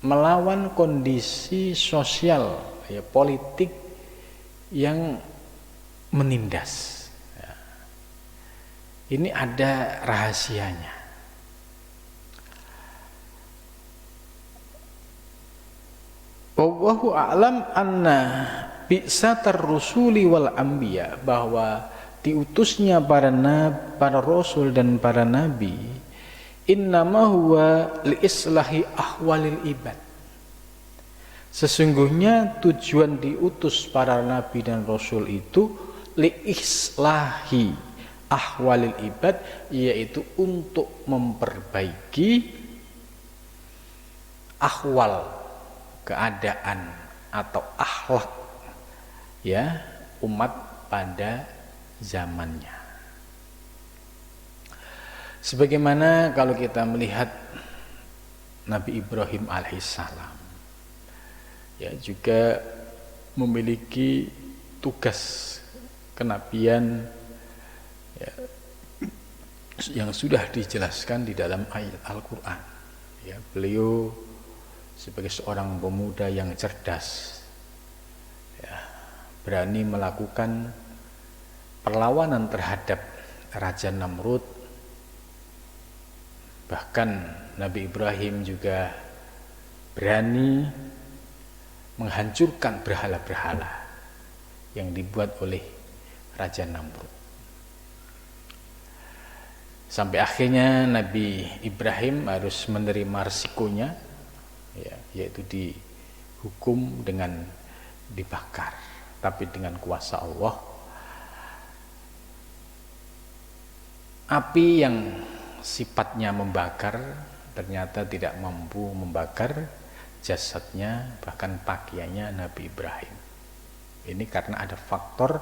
melawan kondisi sosial, ya, politik yang menindas. Ya. Ini ada rahasianya. Wallahu a'lam anna bi'satar rusuli wal anbiya, bahwa diutusnya para rasul dan para nabi innama huwa liislahi ahwalil ibad. Sesungguhnya tujuan diutus para nabi dan rasul itu liislahi ahwalil ibad, yaitu untuk memperbaiki ahwal, keadaan atau akhlak, ya, umat pada zamannya. Sebagaimana kalau kita melihat Nabi Ibrahim alaihissalam, ya, juga memiliki tugas kenabian, ya, yang sudah dijelaskan di dalam ayat Al-Quran. Ya, beliau sebagai seorang pemuda yang cerdas, ya, berani melakukan perlawanan terhadap Raja Namrud. Bahkan Nabi Ibrahim juga berani menghancurkan berhala-berhala yang dibuat oleh Raja Namrud. Sampai akhirnya Nabi Ibrahim harus menerima resikonya, ya, yaitu dihukum dengan dibakar, tapi dengan kuasa Allah. Api yang sifatnya membakar ternyata tidak mampu membakar jasadnya, bahkan pakaiannya Nabi Ibrahim. Ini karena ada faktor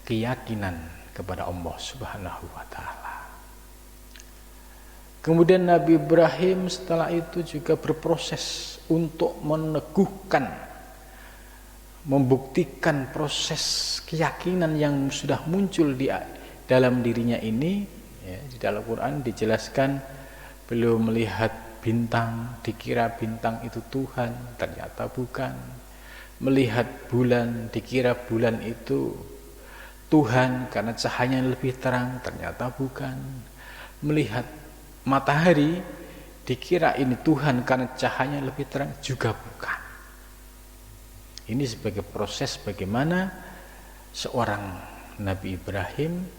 keyakinan kepada Allah Subhanahu wa ta'ala. Kemudian Nabi Ibrahim setelah itu juga berproses untuk meneguhkan, membuktikan proses keyakinan yang sudah muncul di dalam dirinya ini. Ya, di dalam Quran dijelaskan beliau melihat bintang, dikira bintang itu Tuhan, ternyata bukan. Melihat bulan, dikira bulan itu Tuhan karena cahayanya lebih terang, ternyata bukan. Melihat matahari, dikira ini Tuhan karena cahayanya lebih terang, juga bukan. Ini sebagai proses bagaimana seorang Nabi Ibrahim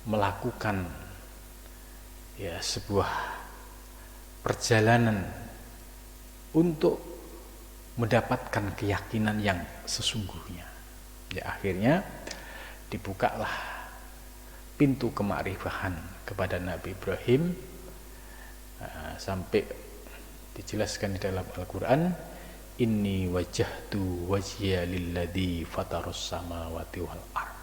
melakukan, ya, sebuah perjalanan untuk mendapatkan keyakinan yang sesungguhnya. Ya, akhirnya dibukalah pintu kema'rifahan kepada Nabi Ibrahim, sampai dijelaskan di dalam Al-Quran, inni wajjahtu wajhiya lilladzi fatarus samawati wal ardh.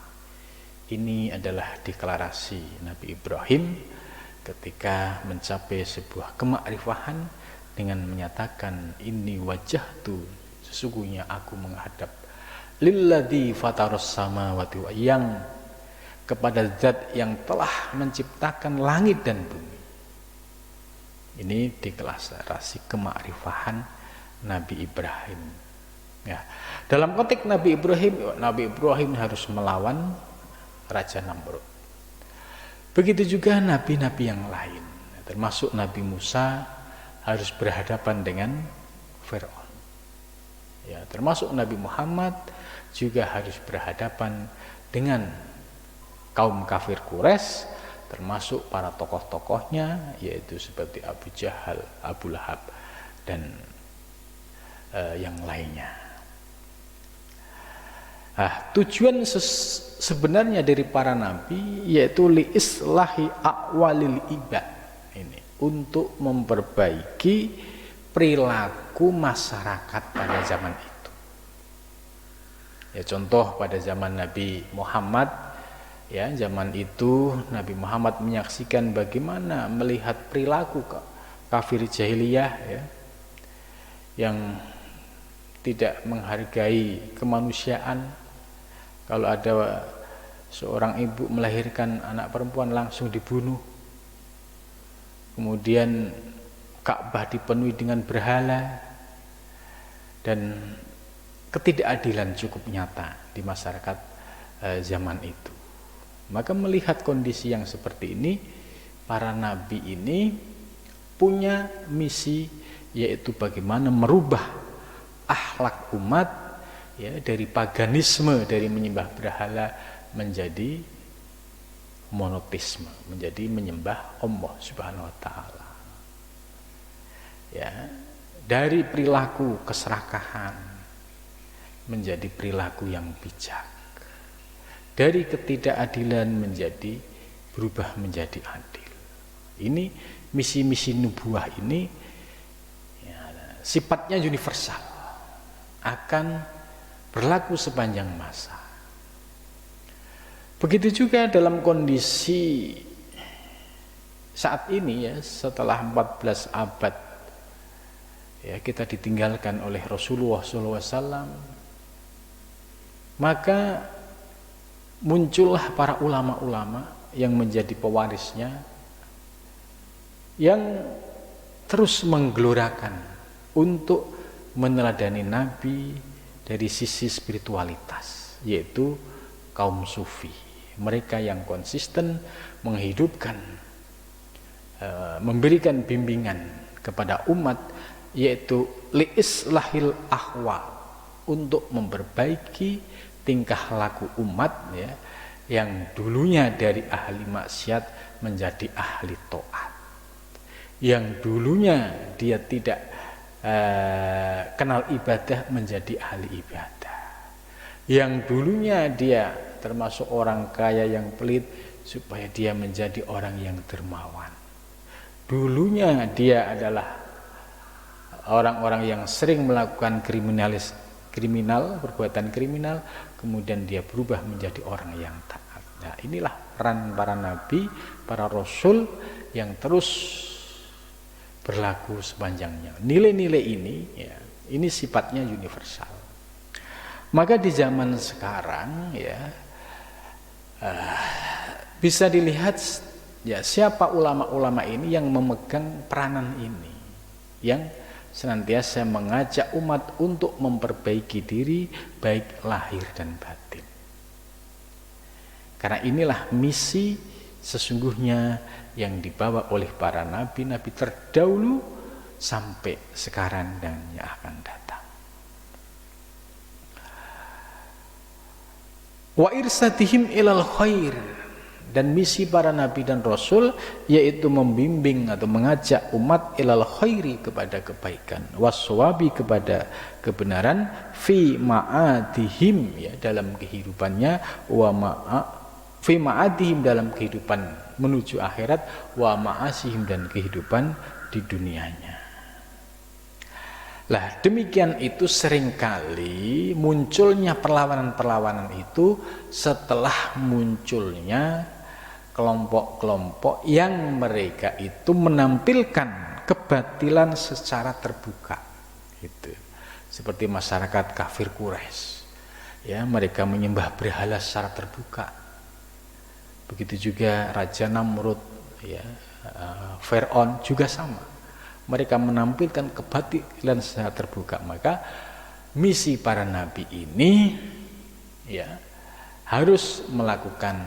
Ini adalah deklarasi Nabi Ibrahim ketika mencapai sebuah kemakrifahan dengan menyatakan inni wajjahtu, sesungguhnya aku menghadap lilladzi fatarus samawati wa, yang kepada zat yang telah menciptakan langit dan bumi. Ini deklarasi kemakrifahan Nabi Ibrahim. Ya, dalam konteks Nabi Ibrahim harus melawan Raja Namrud. Begitu juga nabi-nabi yang lain, termasuk Nabi Musa harus berhadapan dengan Fir'aun. Ya, termasuk Nabi Muhammad juga harus berhadapan dengan kaum kafir Quraisy, termasuk para tokoh-tokohnya, yaitu seperti Abu Jahal, Abu Lahab, dan yang lainnya. Tujuan sebenarnya dari para nabi yaitu liislahi aqwalil ibad, ini untuk memperbaiki perilaku masyarakat pada zaman itu. Ya, contoh pada zaman Nabi Muhammad, ya, zaman itu Nabi Muhammad menyaksikan bagaimana melihat perilaku kafir jahiliyah, ya, yang tidak menghargai kemanusiaan. Kalau ada seorang ibu melahirkan anak perempuan langsung dibunuh. Kemudian Ka'bah dipenuhi dengan berhala, dan ketidakadilan cukup nyata di masyarakat zaman itu. Maka melihat kondisi yang seperti ini, para nabi ini punya misi, yaitu bagaimana merubah akhlak umat ya, dari paganisme, dari menyembah berhala menjadi monoteisme, menjadi menyembah Allah Subhanahu wa taala. Ya, dari perilaku keserakahan menjadi perilaku yang bijak, dari ketidakadilan berubah menjadi adil. Ini misi-misi nubuah ini ya, sifatnya universal, akan berlaku sepanjang masa. Begitu juga dalam kondisi saat ini ya, setelah 14 abad ya, kita ditinggalkan oleh Rasulullah SAW, maka muncullah para ulama-ulama yang menjadi pewarisnya, yang terus menggelorakan untuk meneladani Nabi dari sisi spiritualitas, yaitu kaum sufi. Mereka yang konsisten menghidupkan, memberikan bimbingan kepada umat, yaitu liislahil ahwa, untuk memperbaiki tingkah laku umat ya, yang dulunya dari ahli maksiat menjadi ahli taat, yang dulunya dia tidak kenal ibadah menjadi ahli ibadah, yang dulunya dia termasuk orang kaya yang pelit supaya dia menjadi orang yang dermawan, dulunya dia adalah orang-orang yang sering melakukan perbuatan kriminal, kemudian dia berubah menjadi orang yang taat. Nah, inilah peran para nabi, para rasul yang terus berlaku sepanjangnya. Nilai-nilai ini ya, ini sifatnya universal. Maka di zaman sekarang ya, bisa dilihat ya, siapa ulama-ulama ini yang memegang peranan ini, yang senantiasa mengajak umat untuk memperbaiki diri baik lahir dan batin. Karena inilah misi sesungguhnya yang dibawa oleh para nabi-nabi terdahulu sampai sekarang dan yang akan datang. Wa irsadihim ilal khair, dan misi para nabi dan rasul yaitu membimbing atau mengajak umat ilal khairi, kepada kebaikan, waswabi, kepada kebenaran, fi ma'adihim ya, dalam kehidupannya, fi ma'adihim, dalam kehidupan menuju akhirat, wa ma'asihim, dan kehidupan di dunianya. Lah demikian itu seringkali munculnya perlawanan-perlawanan itu setelah munculnya kelompok-kelompok yang mereka itu menampilkan kebatilan secara terbuka, gitu. Seperti masyarakat kafir Quraisy, ya, mereka menyembah berhala secara terbuka. Begitu juga Raja Namrud, ya, Fir'aun juga sama. Mereka menampilkan kebatilan secara terbuka. Maka misi para nabi ini, ya, harus melakukan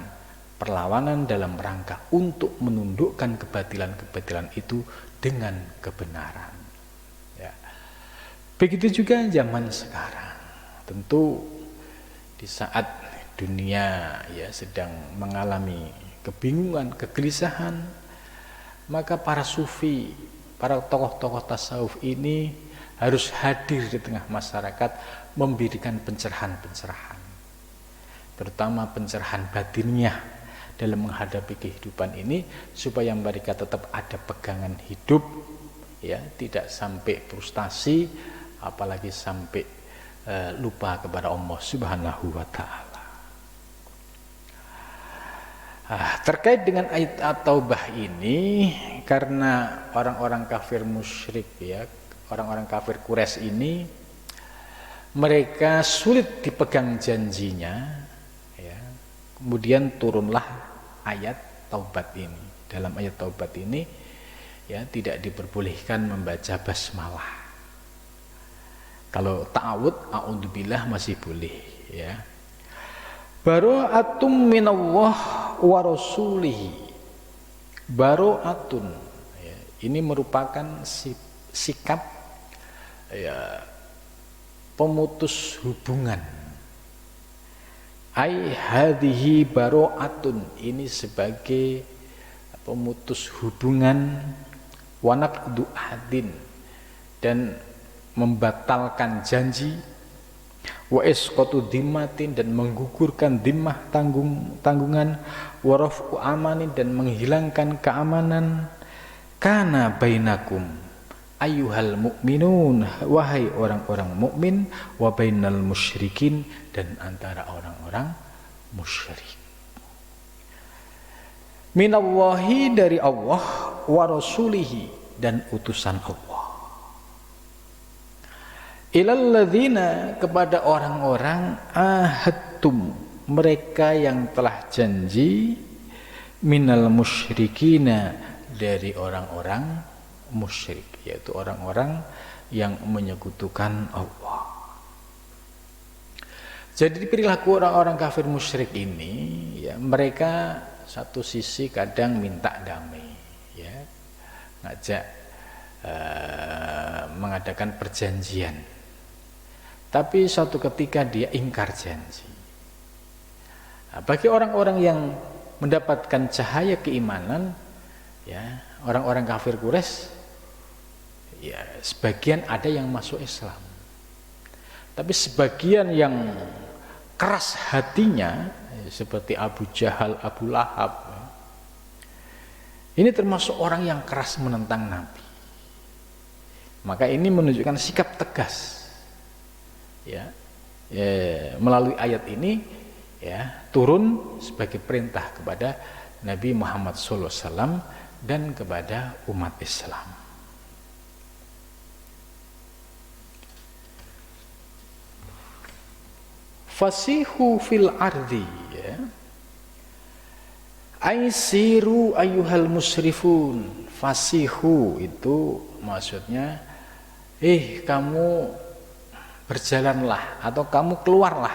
perlawanan dalam rangka untuk menundukkan kebatilan-kebatilan itu dengan kebenaran. Ya. Begitu juga zaman sekarang. Tentu di saat dunia ya sedang mengalami kebingungan, kegelisahan, maka para sufi, para tokoh-tokoh tasawuf ini harus hadir di tengah masyarakat, memberikan pencerahan-pencerahan, terutama pencerahan batinnya dalam menghadapi kehidupan ini, supaya mereka tetap ada pegangan hidup, ya, tidak sampai frustasi, apalagi sampai lupa kepada Allah Subhanahu wa taala. Terkait dengan ayat At-Taubah ini, karena orang-orang kafir musyrik ya, orang-orang kafir Quraisy ini, mereka sulit dipegang janjinya, ya, kemudian turunlah ayat Taubat ini. Dalam ayat Taubat ini ya tidak diperbolehkan membaca basmalah. Kalau ta'awud a'udzubillah masih boleh ya. Bara'atum minallah wa rasulihi. Bara'atun ya, ini merupakan sikap ya pemutus hubungan. Ai hadhihi bara'atun, ini sebagai pemutus hubungan, wanaqdu ahdin, dan membatalkan janji, wa isqatu dhimmatin, dan menggugurkan dhimmah tanggungan, wa raf'u amanin, dan menghilangkan keamanan, kana bainakum ayyuhal mu'minun, wahai orang-orang mukmin, wa bainal musyrikin, dan antara orang-orang musyrik. Minallahi, dari Allah, wa rasulihi, dan utusan Allah. Ilal ladzina, kepada orang-orang, ahadtum, mereka yang telah janji, minal musyrikina, dari orang-orang musyrik, yaitu orang-orang yang menyekutukan Allah. Jadi perilaku orang-orang kafir musyrik ini ya, mereka satu sisi kadang minta damai ya, ngajak mengadakan perjanjian, tapi suatu ketika dia ingkar janji. Nah, bagi orang-orang yang mendapatkan cahaya keimanan ya, orang-orang kafir Quraisy ya, sebagian ada yang masuk Islam, tapi sebagian yang keras hatinya ya, seperti Abu Jahal, Abu Lahab ya, ini termasuk orang yang keras menentang Nabi. Maka ini menunjukkan sikap tegas ya, melalui ayat ini ya, turun sebagai perintah kepada Nabi Muhammad SAW dan kepada umat Islam. Fasihu fil ardi ya, aisiru ayyuhal musrifun. Fasihu itu maksudnya kamu berjalanlah, atau kamu keluarlah,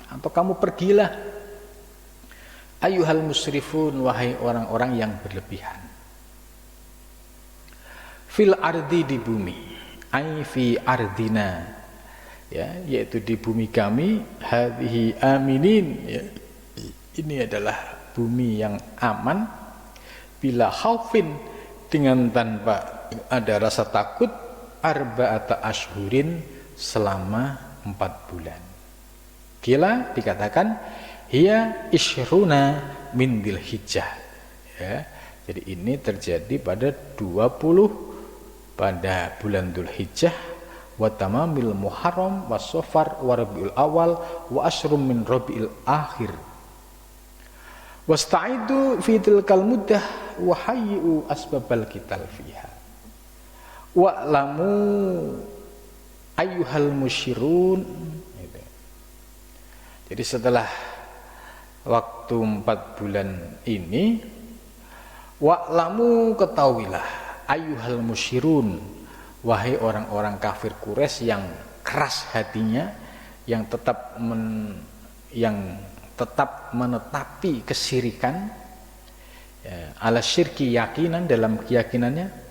atau kamu pergilah, ayyuhal musrifun, wahai orang-orang yang berlebihan, fil ardi, di bumi, ai fi ardina ya, yaitu di bumi kami, hadhihi aminin ya, ini adalah bumi yang aman, bila khaufin, dengan tanpa ada rasa takut, arba'ata ashhurin, selama 4 bulan. Kila dikatakan hiya ishruna min Dzulhijjah ya. Jadi ini terjadi pada 20 pada bulan Dzulhijjah, wa tamamil Muharram wa Safar wa Rabiul Awal wa asyrum min Rabiul Akhir. Wasta'idu fi tilkal muddah wa hayyu asbabal qital fiha. Wa'lamu ayyuhal musyirun. Jadi setelah waktu 4 bulan ini, wa'lamu, ketahuilah, ayyuhal musyirun, wahai orang-orang kafir Quraisy yang keras hatinya, yang tetap menetapi kesyirikan ya, ala syirki, yakinan, dalam keyakinannya,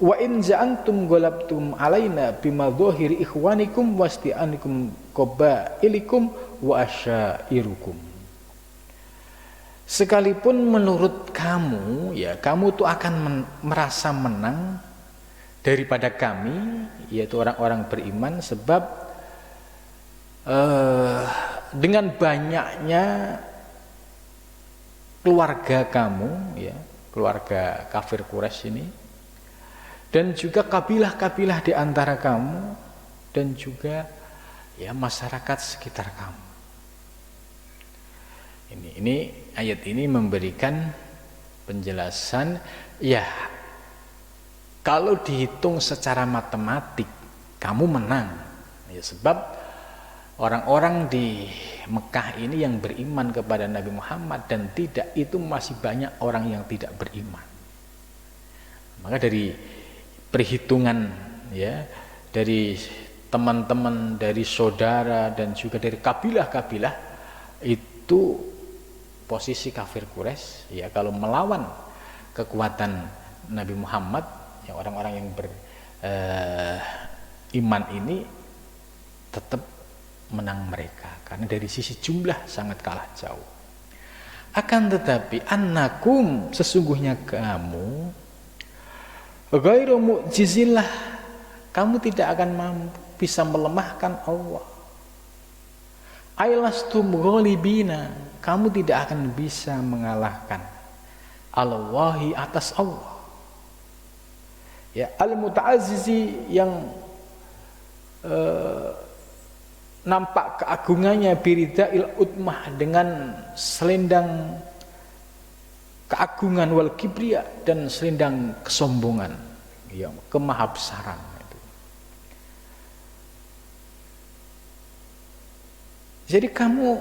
wa in ja'antum golabtum alaina bima dhahiri ikhwanikum wasti'anikum qabailikum wa asyairukum. Sekalipun menurut kamu ya, kamu tuh akan merasa menang daripada kami, yaitu orang-orang beriman, sebab dengan banyaknya keluarga kamu ya, keluarga kafir Quraisy ini, dan juga kabilah-kabilah di antara kamu, dan juga ya masyarakat sekitar kamu. Ini ayat ini memberikan penjelasan ya, kalau dihitung secara matematik kamu menang ya, sebab orang-orang di Mekah ini yang beriman kepada Nabi Muhammad dan tidak, itu masih banyak orang yang tidak beriman. Maka dari perhitungan ya, dari teman-teman, dari saudara dan juga dari kabilah-kabilah, itu posisi kafir Quraisy ya kalau melawan kekuatan Nabi Muhammad, yang orang-orang yang beriman ini tetap menang mereka karena dari sisi jumlah sangat kalah jauh. Akan tetapi annakum, sesungguhnya kamu, ghairu mu'jizillah, kamu tidak akan mampu bisa melemahkan Allah. Ailastum ghalibina, kamu tidak akan bisa mengalahkan Allahi atas Allah. Ya, al-muta'azzizi yang nampak keagungannya birida'il utmah, dengan selendang keagungan, wal kibriya, dan selendang kesombongan, ya, kemahabesaran. Jadi kamu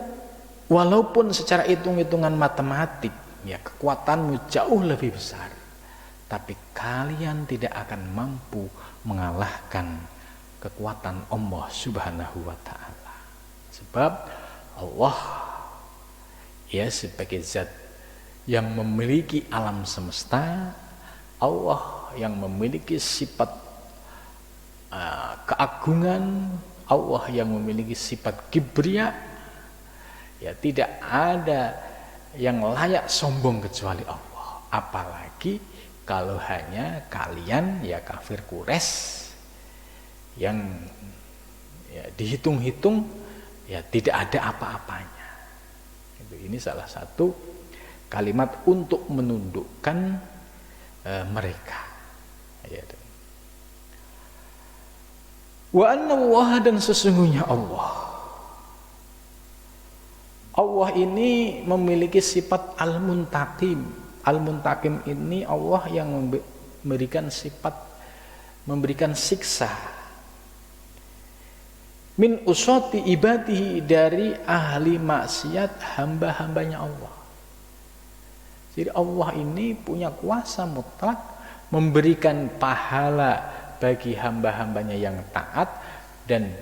walaupun secara hitung-hitungan matematik ya kekuatanmu jauh lebih besar, tapi kalian tidak akan mampu mengalahkan kekuatan Allah Subhanahu wa ta'ala. Sebab Allah ya sebagai zat yang memiliki alam semesta, Allah yang memiliki sifat keagungan, Allah yang memiliki sifat kibriya, ya tidak ada yang layak sombong kecuali Allah. Apalagi kalau hanya kalian ya kafir Quraisy yang ya dihitung-hitung ya tidak ada apa-apanya. Ini salah satu kalimat untuk menundukkan mereka. Ya. Wa anna Allah, dan sesungguhnya Allah ini memiliki sifat al-muntaqim. Al-muntaqim ini Allah yang memberikan sifat memberikan siksa min usati ibadihi, dari ahli maksiat hamba-hambanya Allah. Jadi Allah ini punya kuasa mutlak memberikan pahala bagi hamba-hambanya yang taat, dan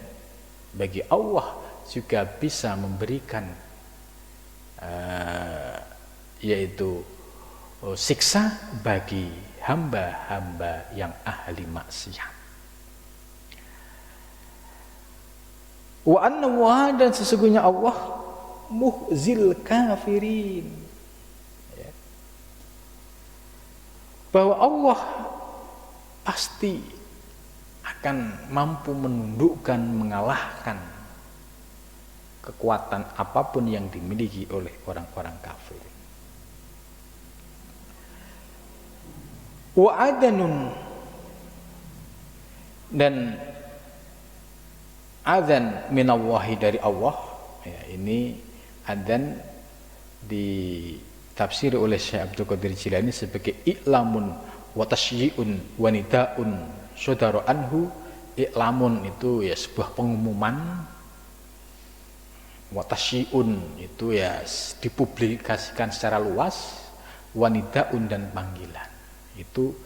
bagi Allah juga bisa memberikan yaitu siksa bagi hamba-hamba yang ahli maksiat. Wa anna Allah, dan sesungguhnya Allah muhzil kafirin, ya. Bahwa Allah pasti akan mampu menundukkan, mengalahkan kekuatan apapun yang dimiliki oleh orang-orang kafir. Wa adanun, dan adzan minallahi, dari Allah. Ya, ini adzan ditafsir oleh Syekh Abdul Qadir Jilani sebagai i'lamun wa tasyi'un wa nidaun saudara anhu. I'lamun itu ya sebuah pengumuman, wa tasyi'un itu ya dipublikasikan secara luas, wa nidaun dan panggilan. Itu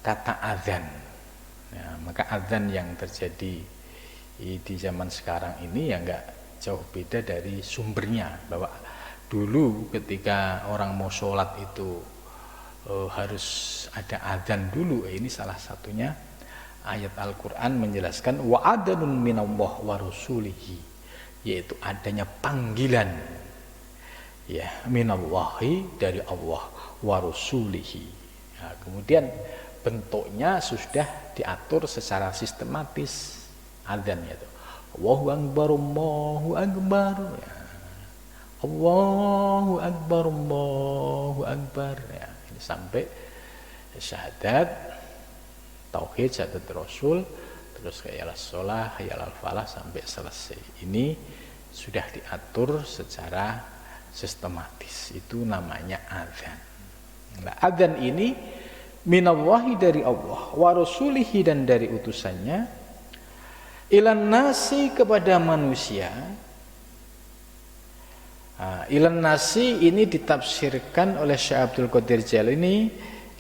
kata adzan. Ya, maka adzan yang terjadi di zaman sekarang ini ya enggak jauh beda dari sumbernya, bahwa dulu ketika orang mau sholat itu harus ada adzan dulu. Ini salah satunya ayat Al-Quran menjelaskan wa adanun minallah wa rasulihi, yaitu adanya panggilan ya minallahi, dari Allah, wa rasulihi. Nah, kemudian bentuknya sudah diatur secara sistematis adzannya itu. Allahu akbar, Allahu akbar, ya. Allahu akbar, Allahu akbar, ya. Ini sampai syahadat tauhid, syahadat rasul, terus yalas sholah, yalal falah, sampai selesai. Ini sudah diatur secara sistematis. Itu namanya adzan. Nah, adzan ini minallahi, dari Allah, wa rasulihi, dan dari utusannya, ilan nasi, kepada manusia. Ilan nasi ini ditafsirkan oleh Syekh Abdul Qadir Jailani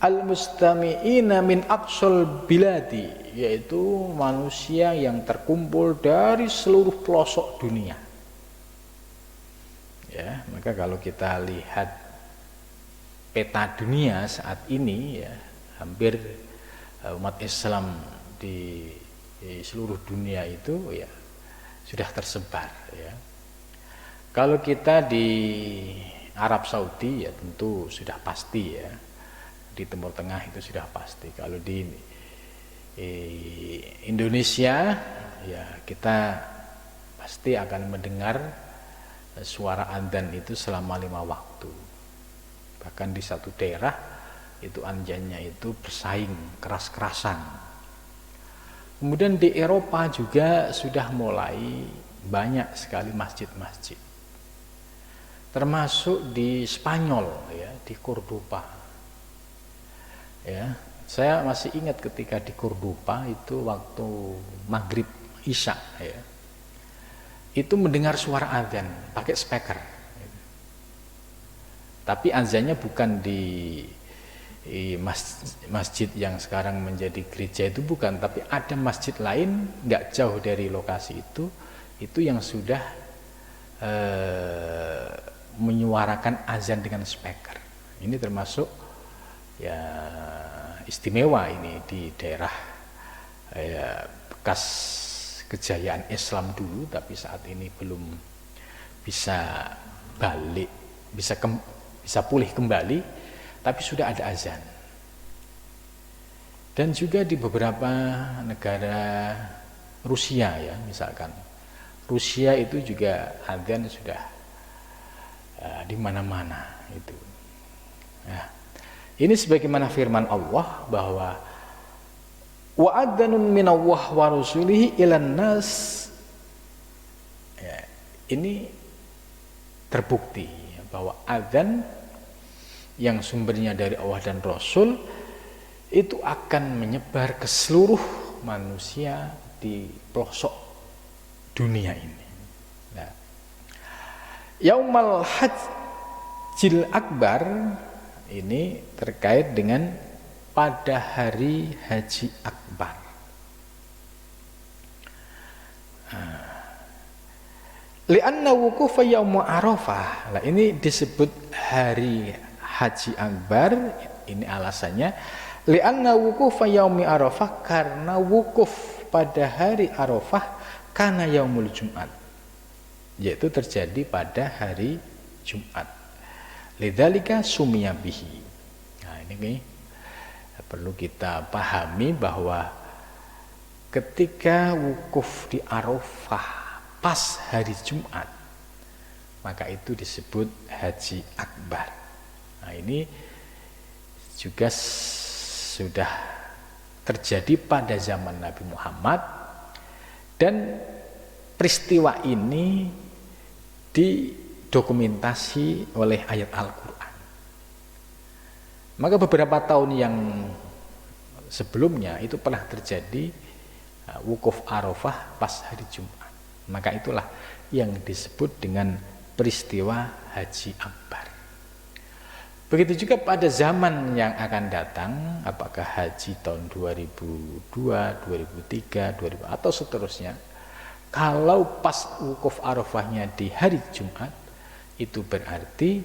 al-mustami'ina min aqsal biladi, yaitu manusia yang terkumpul dari seluruh pelosok dunia. Ya, maka kalau kita lihat peta dunia saat ini, ya, hampir umat Islam di seluruh dunia itu ya sudah tersebar, ya. Kalau kita di Arab Saudi ya tentu sudah pasti, ya. Di Timur Tengah itu sudah pasti. Kalau di Indonesia ya kita pasti akan mendengar suara adzan itu selama 5 waktu. Bahkan di satu daerah itu adzannya itu bersaing keras-kerasan. Kemudian di Eropa juga sudah mulai banyak sekali masjid-masjid. Termasuk di Spanyol, ya, di Cordoba. Ya, saya masih ingat ketika di Cordoba itu waktu maghrib isya, ya, itu mendengar suara adzan pakai speaker. Tapi azannya bukan di masjid yang sekarang menjadi gereja itu, bukan, tapi ada masjid lain nggak jauh dari lokasi itu yang sudah menyuarakan azan dengan speaker. Ini termasuk ya istimewa ini di daerah ya, bekas kejayaan Islam dulu, tapi saat ini belum bisa balik, bisa pulih kembali, tapi sudah ada azan. Dan juga di beberapa negara Rusia, ya, misalkan Rusia itu juga azan sudah di mana-mana itu. Ya. Ini sebagaimana firman Allah bahwa wa adzanun minallah wa rasulihi ilan nas, ya, ini terbukti bahwa adzan yang sumbernya dari Allah dan Rasul itu akan menyebar ke seluruh manusia di pelosok dunia ini. Nah, Yaumal Hajjil Akbar ini terkait dengan pada hari Haji Akbar. Li'anna wuqufa yaum Arafah. Nah, ini disebut hari Haji Akbar, ini alasannya li'anna wuqufa yaumi Arafah, karena wukuf pada hari Arafah kana yaumul Jumat, yaitu terjadi pada hari Jumat. Lidzalika sumiya bihi. Nah, ini perlu kita pahami bahwa ketika wukuf di Arafah pas hari Jumat, maka itu disebut Haji Akbar. Nah, ini juga sudah terjadi pada zaman Nabi Muhammad, dan peristiwa ini didokumentasi oleh ayat Al-Quran. Maka beberapa tahun yang sebelumnya itu pernah terjadi wukuf Arafah pas hari Jumat. Maka itulah yang disebut dengan peristiwa Haji Akbar. Begitu juga pada zaman yang akan datang, apakah haji tahun 2002, 2003, 2000 atau seterusnya, kalau pas wukuf Arafahnya di hari Jumat, itu berarti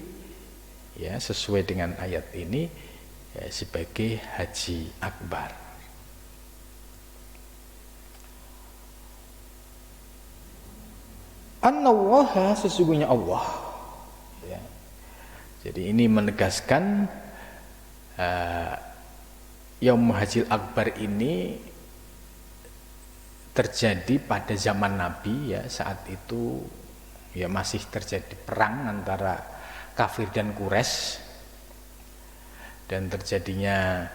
ya sesuai dengan ayat ini ya, sebagai Haji Akbar. Annallaha, sesungguhnya Allah, ya. Jadi ini menegaskan Yaum Hajil Akbar ini terjadi pada zaman Nabi, ya, saat itu ya masih terjadi perang antara kafir dan Quraisy, dan terjadinya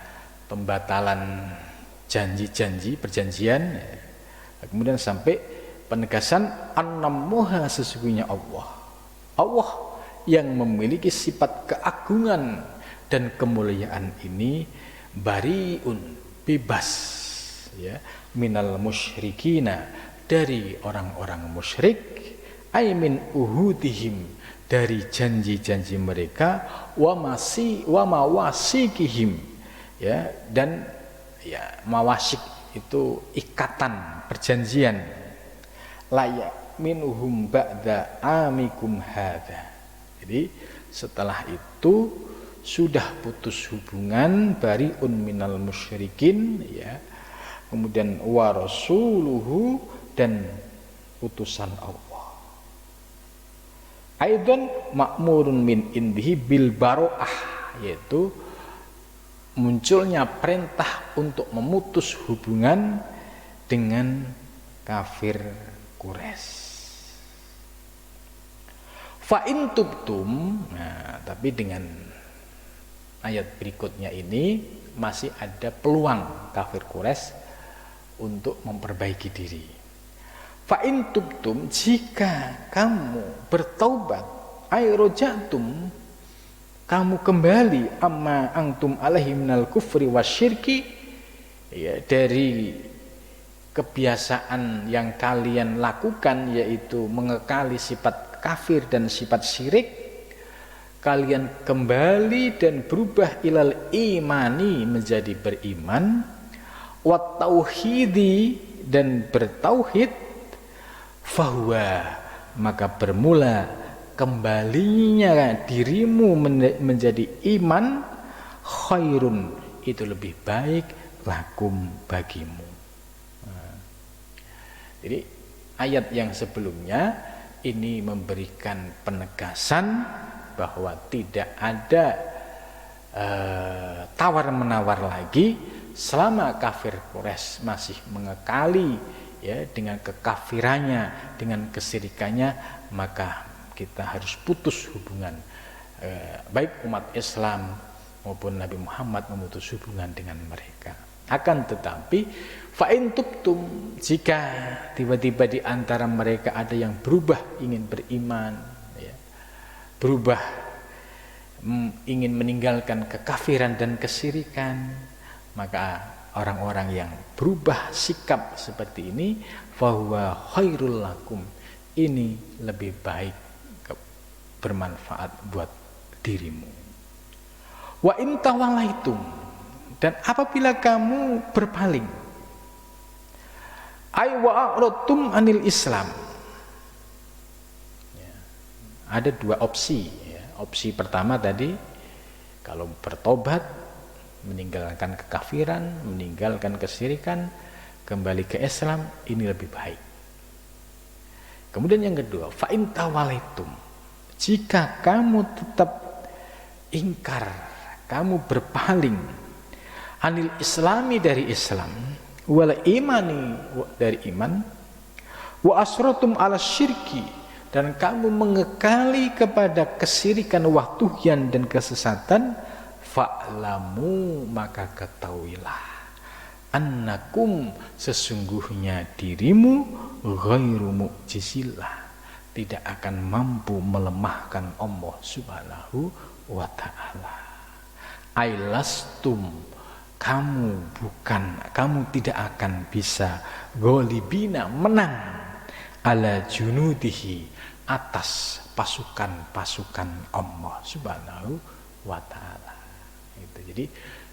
pembatalan janji-janji, perjanjian, ya. Kemudian sampai penegasan annallaha, sesungguhnya Allah, Allah yang memiliki sifat keagungan dan kemuliaan ini bariun, bebas, ya, minal musyrikina, dari orang-orang musyrik, aimin uhudihim, dari janji-janji mereka, wa mawasikihim, ya, dan ya mawasik itu ikatan perjanjian, layak minhum ba'da amikum hadza. Jadi setelah itu sudah putus hubungan, bariun minal musyrikin, ya, kemudian wa rasuluhu, dan utusan Allah. Aidan ma'murun min indihi bil baro'ah, yaitu munculnya perintah untuk memutus hubungan dengan kafir Quraisy. Fa in tubtum, nah, tapi dengan ayat berikutnya ini masih ada peluang kafir Quraisy untuk memperbaiki diri. Fa in tubtum, jika kamu bertaubat, ay rojatum, kamu kembali, amma antum alaihi minal kufri wasyirki, ya, dari kebiasaan yang kalian lakukan, yaitu mengekali sifat kafir dan sifat syirik, kalian kembali dan berubah ilal imani, menjadi beriman, wat tauhidi, dan bertauhid, fahuwa, maka bermula kembalinya dirimu menjadi iman, khairun, itu lebih baik, lakum, bagimu. Nah, jadi ayat yang sebelumnya ini memberikan penegasan bahwa tidak ada tawar-menawar lagi selama kafir Quraisy masih mengekali, ya, dengan kekafirannya, dengan kesyirikannya, maka kita harus putus hubungan, baik umat Islam maupun Nabi Muhammad memutus hubungan dengan mereka. Akan tetapi fa'in tubtum, jika tiba-tiba di antara mereka ada yang berubah, ingin beriman, ya, berubah, ingin meninggalkan kekafiran dan kesyirikan, maka orang-orang yang berubah sikap seperti ini, fahuwa khairul lakum, ini lebih baik, bermanfaat buat dirimu. Wa in tawallaitum, dan apabila kamu berpaling, ay wa a'radtum anil Islam, ya, ada dua opsi, ya. Opsi pertama tadi, kalau bertobat, meninggalkan kekafiran, meninggalkan kesyirikan, kembali ke Islam, ini lebih baik. Kemudian yang kedua, fa in tawallaitum, jika kamu tetap ingkar, kamu berpaling, anil islami, dari Islam, wal imani, dari iman, wa asratum ala syirki, dan kamu mengekali kepada kesyirikan, wahtuhyan, dan kesesatan, fa'lamu, maka ketahuilah, annakum, sesungguhnya dirimu, ghairu mu'jizillah, tidak akan mampu melemahkan Allah subhanahu wa ta'ala. Ailastum, kamu tidak akan bisa, gholibina, menang, ala junudihi, atas pasukan-pasukan Allah subhanahu wa ta'ala. Jadi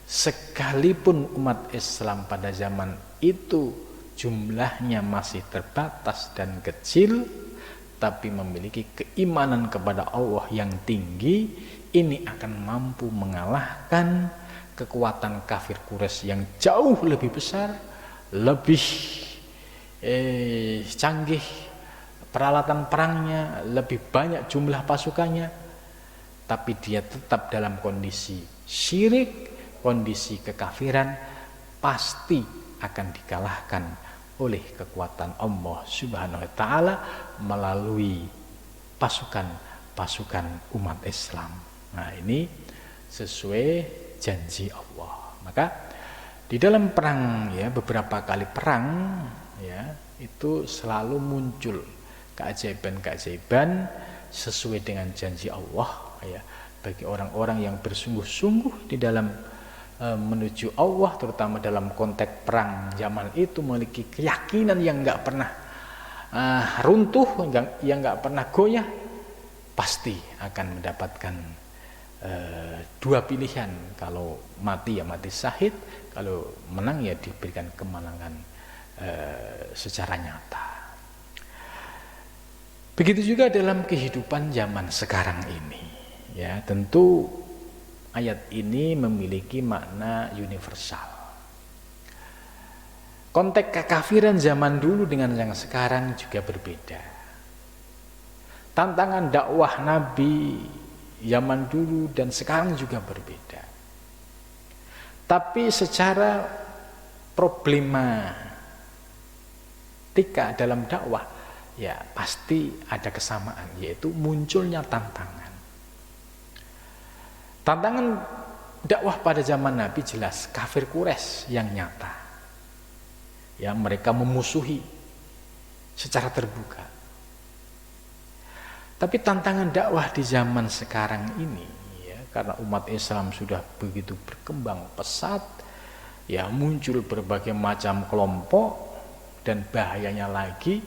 sekalipun umat Islam pada zaman itu jumlahnya masih terbatas dan kecil, tapi memiliki keimanan kepada Allah yang tinggi, ini akan mampu mengalahkan kekuatan kafir Quraisy yang jauh lebih besar, lebih canggih peralatan perangnya, lebih banyak jumlah pasukannya, tapi dia tetap dalam kondisi syirik, kondisi kekafiran, pasti akan dikalahkan oleh kekuatan Allah subhanahu wa ta'ala melalui pasukan-pasukan umat Islam. Nah, ini sesuai janji Allah. Maka di dalam perang, ya, beberapa kali perang, ya, itu selalu muncul keajaiban-keajaiban sesuai dengan janji Allah, ya, bagi orang-orang yang bersungguh-sungguh di dalam menuju Allah, terutama dalam konteks perang zaman itu, memiliki keyakinan yang nggak pernah runtuh, yang nggak pernah goyah, pasti akan mendapatkan dua pilihan, kalau mati ya mati syahid, kalau menang ya diberikan kemenangan secara nyata. Begitu juga dalam kehidupan zaman sekarang ini, ya tentu ayat ini memiliki makna universal. Konteks kekafiran zaman dulu dengan yang sekarang juga berbeda. Tantangan dakwah Nabi zaman dulu dan sekarang juga berbeda. Tapi secara problematika dalam dakwah ya pasti ada kesamaan, yaitu munculnya tantangan. Tantangan dakwah pada zaman Nabi jelas kafir Quraisy yang nyata. Ya, mereka memusuhi secara terbuka. Tapi tantangan dakwah di zaman sekarang ini, ya, karena umat Islam sudah begitu berkembang pesat, ya muncul berbagai macam kelompok, dan bahayanya lagi,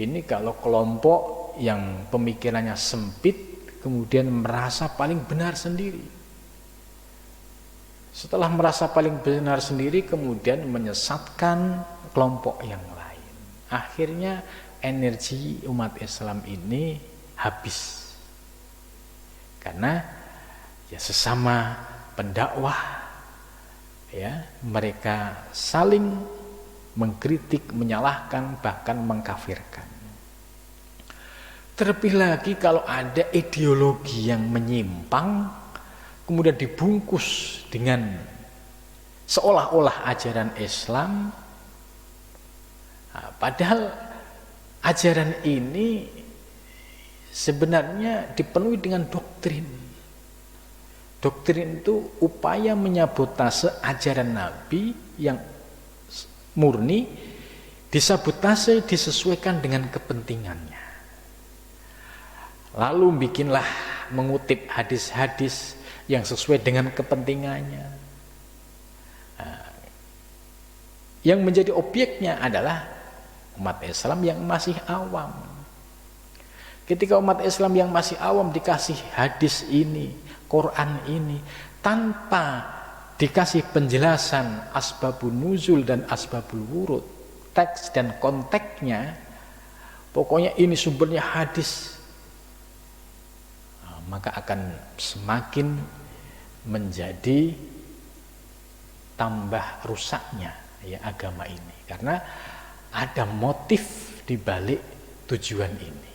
ini kalau kelompok yang pemikirannya sempit, kemudian merasa paling benar sendiri. Setelah merasa paling benar sendiri, kemudian menyesatkan kelompok yang lain. Akhirnya energi umat Islam ini habis. Karena ya sesama pendakwah, ya mereka saling mengkritik, menyalahkan, bahkan mengkafirkan. Terlebih lagi kalau ada ideologi yang menyimpang, kemudian dibungkus dengan seolah-olah ajaran Islam, padahal ajaran ini sebenarnya dipenuhi dengan doktrin. Doktrin itu upaya menyabotase ajaran Nabi yang murni, disabotase disesuaikan dengan kepentingannya. Lalu bikinlah mengutip hadis-hadis yang sesuai dengan kepentingannya. Yang menjadi objeknya adalah umat Islam yang masih awam. Ketika umat Islam yang masih awam dikasih hadis ini, Quran ini, tanpa dikasih penjelasan asbabun nuzul dan asbabul wurud, teks dan konteksnya, pokoknya ini sumbernya hadis, maka akan semakin menjadi tambah rusaknya ya agama ini, karena ada motif di balik tujuan ini,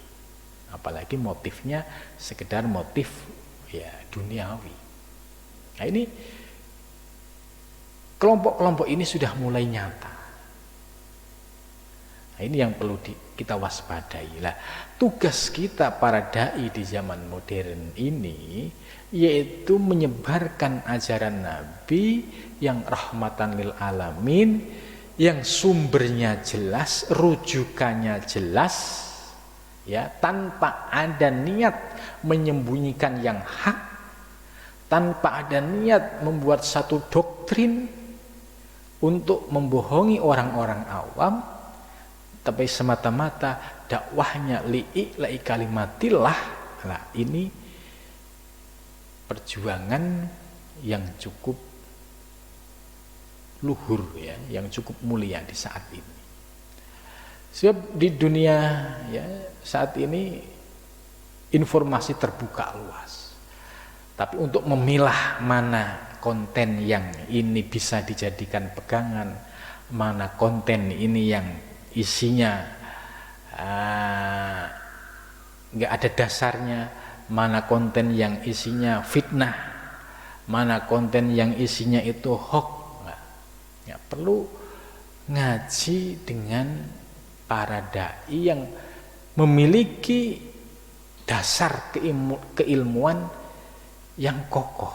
apalagi motifnya sekedar motif ya duniawi. Nah, ini kelompok-kelompok ini sudah mulai nyata. Nah, ini yang perlu kita waspadai. Lah, tugas kita para dai di zaman modern ini yaitu menyebarkan ajaran Nabi yang rahmatan lil alamin, yang sumbernya jelas, rujukannya jelas, ya, tanpa ada niat menyembunyikan yang hak, tanpa ada niat membuat satu doktrin untuk membohongi orang-orang awam, tapi semata-mata dakwahnya li'i'la'i kalimatillah. Nah, ini perjuangan yang cukup luhur ya, yang cukup mulia di saat ini. Sebab di dunia ya saat ini informasi terbuka luas. Tapi untuk memilah mana konten yang ini bisa dijadikan pegangan, mana konten ini yang isinya nggak ada dasarnya, mana konten yang isinya fitnah, mana konten yang isinya itu hoax. Ya, perlu ngaji dengan para dai yang memiliki dasar keilmuan yang kokoh.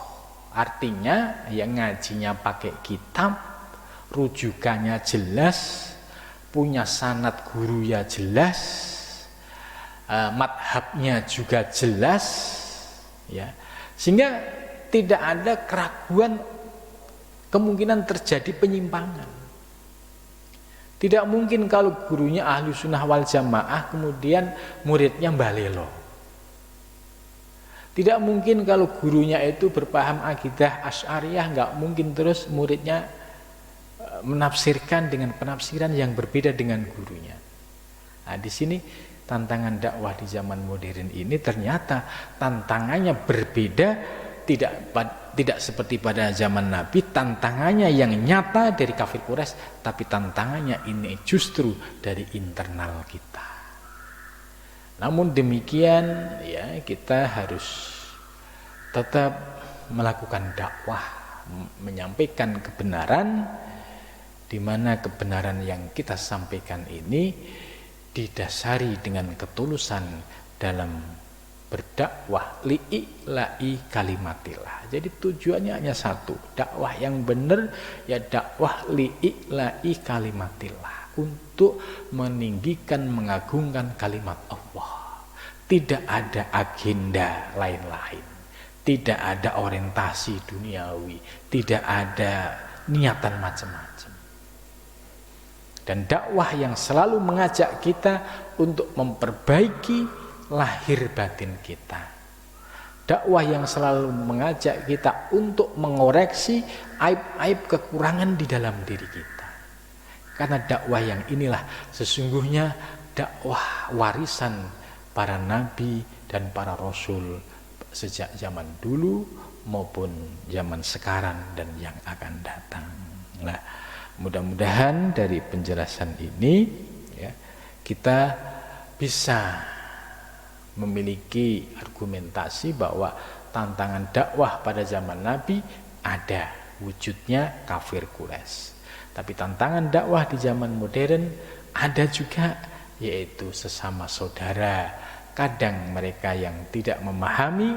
Artinya yang ngajinya pakai kitab, rujukannya jelas, punya sanad guru ya jelas, madhabnya juga jelas, ya, sehingga tidak ada keraguan kemungkinan terjadi penyimpangan. Tidak mungkin kalau gurunya ahli sunnah wal jamaah kemudian muridnya balelo. Tidak mungkin kalau gurunya itu berpaham akidah Asy'ariyah, nggak mungkin terus muridnya menafsirkan dengan penafsiran yang berbeda dengan gurunya. Nah, di sini tantangan dakwah di zaman modern ini ternyata tantangannya berbeda, tidak seperti pada zaman Nabi, tantangannya yang nyata dari kafir Quraisy, tapi tantangannya ini justru dari internal kita. Namun demikian ya, kita harus tetap melakukan dakwah, menyampaikan kebenaran, di mana kebenaran yang kita sampaikan ini didasari dengan ketulusan dalam berdakwah li'ila'i kalimatillah. Jadi tujuannya hanya satu, dakwah yang benar ya dakwah li'ila'i kalimatillah, untuk meninggikan, mengagungkan kalimat Allah. Tidak ada agenda lain-lain, tidak ada orientasi duniawi, tidak ada niatan macam-macam. Dan dakwah yang selalu mengajak kita untuk memperbaiki lahir batin kita. Dakwah yang selalu mengajak kita untuk mengoreksi aib-aib kekurangan di dalam diri kita. Karena dakwah yang inilah sesungguhnya dakwah warisan para nabi dan para rasul sejak zaman dulu maupun zaman sekarang dan yang akan datang. Nah, mudah-mudahan dari penjelasan ini ya, kita bisa memiliki argumentasi bahwa tantangan dakwah pada zaman Nabi ada wujudnya kafir Quraisy. Tapi tantangan dakwah di zaman modern ada juga, yaitu sesama saudara. Kadang mereka yang tidak memahami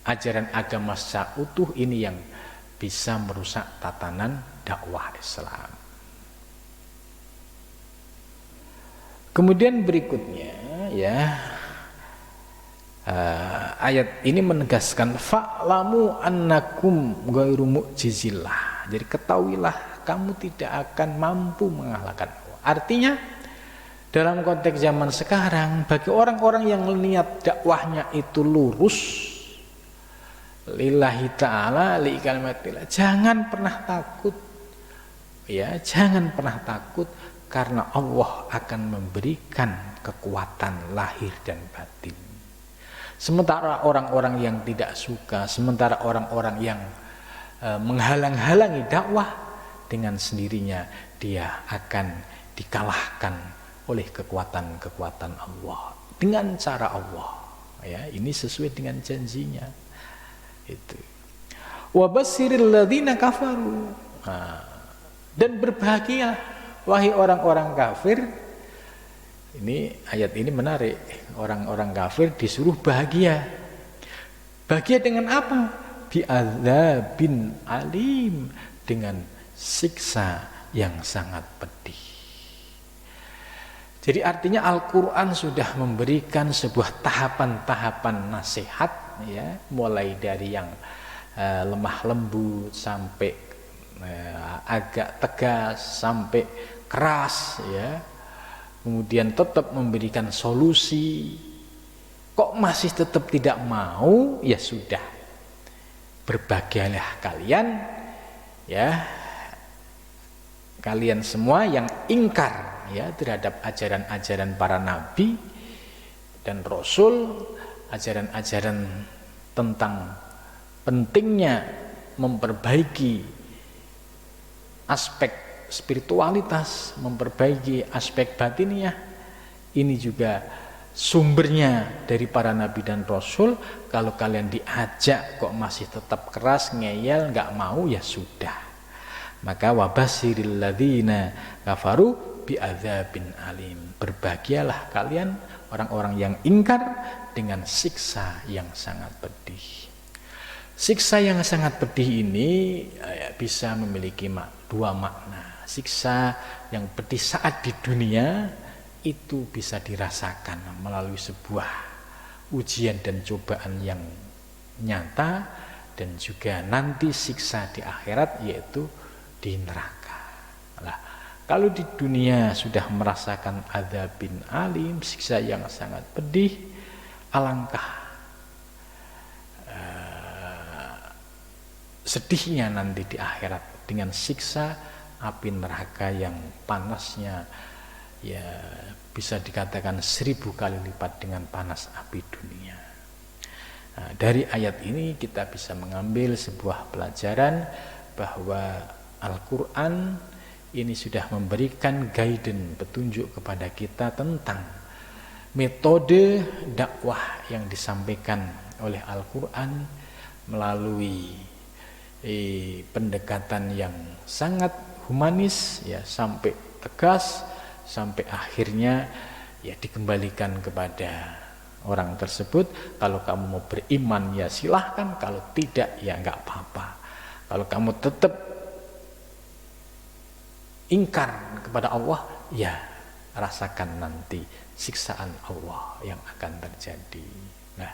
ajaran agama secara utuh ini yang bisa merusak tatanan dakwah Islam. Kemudian berikutnya ya, ayat ini menegaskan fa'lamu annakum ghairu mu'jizillah. Jadi ketahuilah kamu tidak akan mampu mengalahkan Allah. Artinya dalam konteks zaman sekarang, bagi orang-orang yang niat dakwahnya itu lurus lillahi ta'ala li kalimatillah, jangan pernah takut ya, jangan pernah takut, karena Allah akan memberikan kekuatan lahir dan batin. Sementara orang-orang yang tidak suka, sementara orang-orang yang menghalang-halangi dakwah, dengan sendirinya dia akan dikalahkan oleh kekuatan-kekuatan Allah dengan cara Allah. Ya, ini sesuai dengan janjinya. Itu. Wa basyiril ladzina kafaru. Dan berbahagia wahai orang-orang kafir. Ini ayat ini menarik. Orang-orang kafir disuruh bahagia. Bahagia dengan apa? Bi'adzabin alim, dengan siksa yang sangat pedih. Jadi artinya Al-Quran sudah memberikan sebuah tahapan-tahapan nasihat ya, mulai dari yang lemah lembut sampai agak tegas sampai keras ya. Kemudian tetap memberikan solusi. Kok masih tetap tidak mau? Ya sudah, berbahagialah kalian ya, kalian semua yang ingkar ya terhadap ajaran-ajaran para nabi dan rasul, ajaran-ajaran tentang pentingnya memperbaiki aspek spiritualitas, memperbaiki aspek batiniah. Ini juga sumbernya dari para nabi dan rasul. Kalau kalian diajak kok masih tetap keras, ngeyel, nggak mau, ya sudah. Maka wabasyiril ladzina kafaru bi'adzabin alim. Berbahagialah kalian orang-orang yang ingkar dengan siksa yang sangat pedih. Siksa yang sangat pedih ini bisa memiliki dua makna. Siksa yang pedih saat di dunia itu bisa dirasakan melalui sebuah ujian dan cobaan yang nyata, dan juga nanti siksa di akhirat yaitu di neraka. Nah, kalau di dunia sudah merasakan adzabin alim, siksa yang sangat pedih, alangkah sedihnya nanti di akhirat dengan siksa api neraka yang panasnya ya bisa dikatakan 1000 kali lipat dengan panas api dunia. Nah, dari ayat ini kita bisa mengambil sebuah pelajaran bahwa Al-Quran ini sudah memberikan guidance, petunjuk kepada kita tentang metode dakwah yang disampaikan oleh Al-Quran melalui pendekatan yang sangat humanis ya, sampai tegas, sampai akhirnya ya dikembalikan kepada orang tersebut. Kalau kamu mau beriman ya silahkan, kalau tidak ya nggak apa-apa. Kalau kamu tetap ingkar kepada Allah ya rasakan nanti siksaan Allah yang akan terjadi. Nah,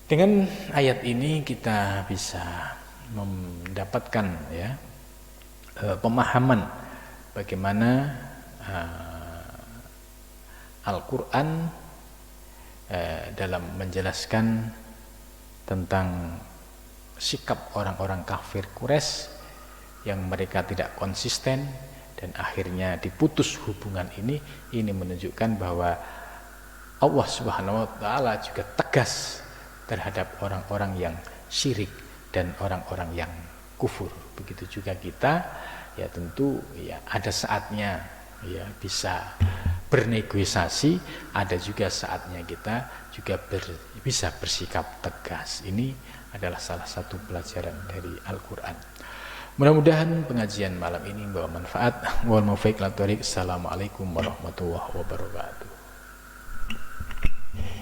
dengan ayat ini kita bisa mendapatkan ya pemahaman bagaimana Al-Quran dalam menjelaskan tentang sikap orang-orang kafir Quraisy yang mereka tidak konsisten dan akhirnya diputus hubungan ini menunjukkan bahwa Allah Subhanahu wa taala juga tegas terhadap orang-orang yang syirik dan orang-orang yang kufur. Begitu juga kita ya tentu ya ada saatnya ya bisa bernegosiasi, ada juga saatnya kita juga bisa bersikap tegas. Ini adalah salah satu pelajaran dari Al-Quran. Mudah-mudahan pengajian malam ini membawa manfaat. Wal muwaffiq ila thoriq. Assalamualaikum warahmatullahi wabarakatuh.